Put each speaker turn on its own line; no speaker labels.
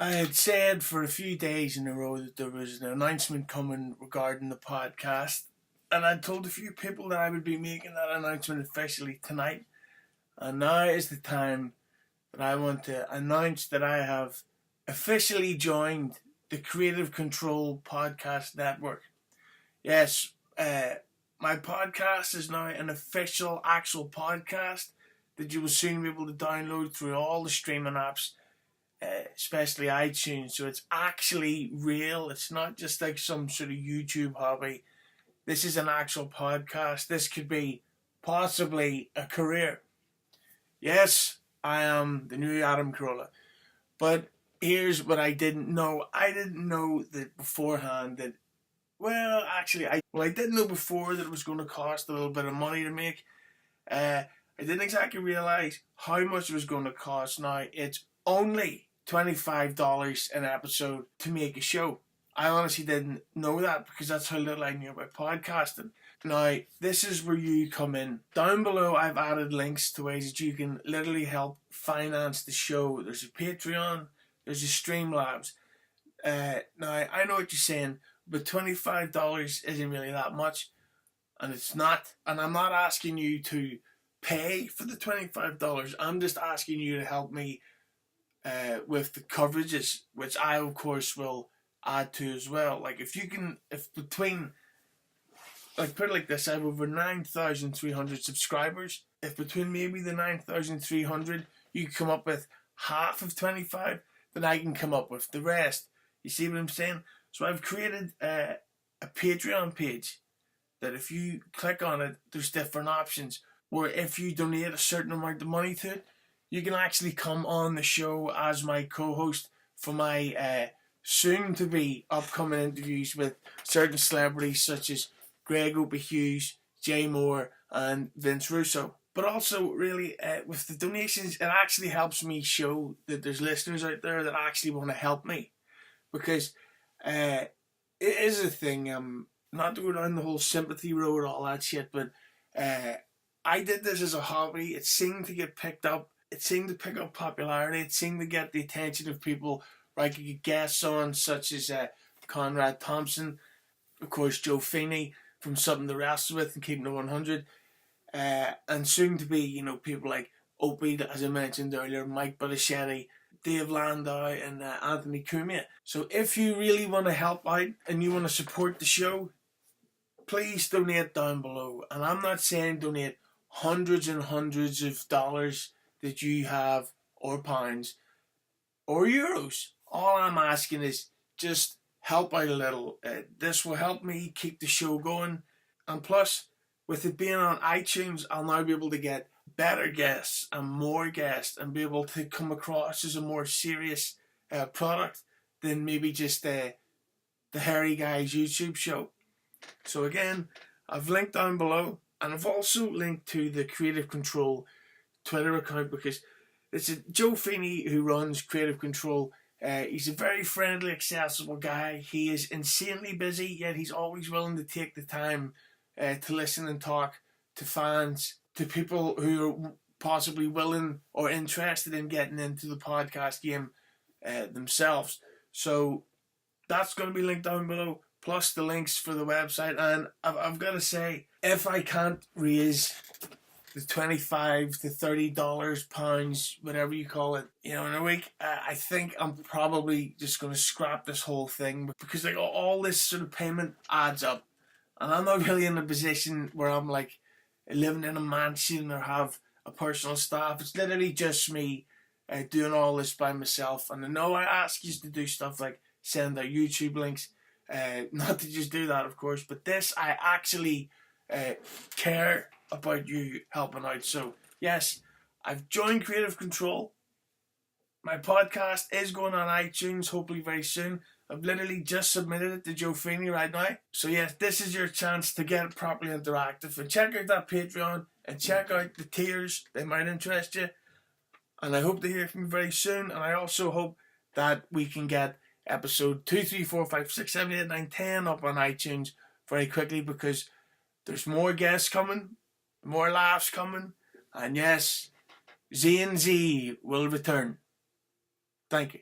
I had said for a few days in a row that there was an announcement coming regarding the podcast, and I told a few people that I would be making that announcement officially tonight. And now is the time that I want to announce that I have officially joined the Creative Control Podcast Network. Yes, my podcast is now an official, actual podcast that you will soon be able to download through all the streaming apps, especially iTunes. So it's actually real. It's not just like some sort of YouTube hobby. This is an actual podcast. This could be possibly a career. Yes, I am the new Adam Carolla. But here's what I didn't know. I didn't know that beforehand that, I didn't know before that it was going to cost a little bit of money to make. I didn't exactly realise how much it was going to cost. Now, it's only $25 an episode to make a show. I honestly didn't know that because that's how little I knew about podcasting. Now, this is where you come in. Down below, I've added links to ways that you can literally help finance the show. There's a Patreon, there's a Streamlabs. Now, I know what you're saying, but $25 isn't really that much, and it's not. And I'm not asking you to pay for the $25. I'm just asking you to help me with the coverages, which I, of course, will add to as well. Like, put it like this, I have over 9,300 subscribers. If between maybe the 9,300 you come up with half of 25, then I can come up with the rest. You see what I'm saying? So I've created a Patreon page that if you click on it, there's different options where if you donate a certain amount of money to it, you can actually come on the show as my co-host for my soon-to-be upcoming interviews with certain celebrities such as Greg Hughes, Jay Moore, and Vince Russo. But also, really, with the donations, it actually helps me show that there's listeners out there that actually want to help me. Because it is a thing, not to go down the whole sympathy road, all that shit, but I did this as a hobby. It seemed to get picked up. It seemed to pick up popularity. It seemed to get the attention of people where I could get guests on, such as Conrad Thompson, of course, Joe Feeney from Something to Wrestle With and Keeping It 100, and soon to be, people like Opie, as I mentioned earlier, Mike Bottichetti, Dave Landau, and Anthony Cumia. So if you really want to help out and you want to support the show, please donate down below. And I'm not saying donate hundreds and hundreds of dollars that you have, or pounds, or euros. All I'm asking is just help out a little. This will help me keep the show going. And plus, with it being on iTunes, I'll now be able to get better guests and more guests and be able to come across as a more serious product than maybe just the Hairy Guys YouTube show. So again, I've linked down below, and I've also linked to the Creative Control Twitter account because it's Joe Feeney who runs Creative Control. He's a very friendly, accessible guy. He is insanely busy, yet he's always willing to take the time to listen and talk to fans, to people who are possibly willing or interested in getting into the podcast game themselves. So that's going to be linked down below, plus the links for the website. And I've got to say, if I can't raise the $25 to $30, pounds, whatever you call it, in a week, I think I'm probably just going to scrap this whole thing because all this sort of payment adds up. And I'm not really in a position where I'm like living in a mansion or have a personal staff. It's literally just me doing all this by myself. And I know I ask you to do stuff like send out YouTube links. Not to just do that, of course, but this, I actually care about you helping out. So yes, I've joined Creative Control. My podcast is going on iTunes hopefully very soon. I've literally just submitted it to Joe Feeney right now. So yes, this is your chance to get properly interactive, and check out that Patreon and check out the tiers. They might interest you, and I hope to hear from you very soon. And I also hope that we can get episode 2, 3, 4, 5, 6, 7, 8, 9, 10 up on iTunes very quickly, because there's more guests coming, more laughs coming, and yes, Z and Z will return. Thank you.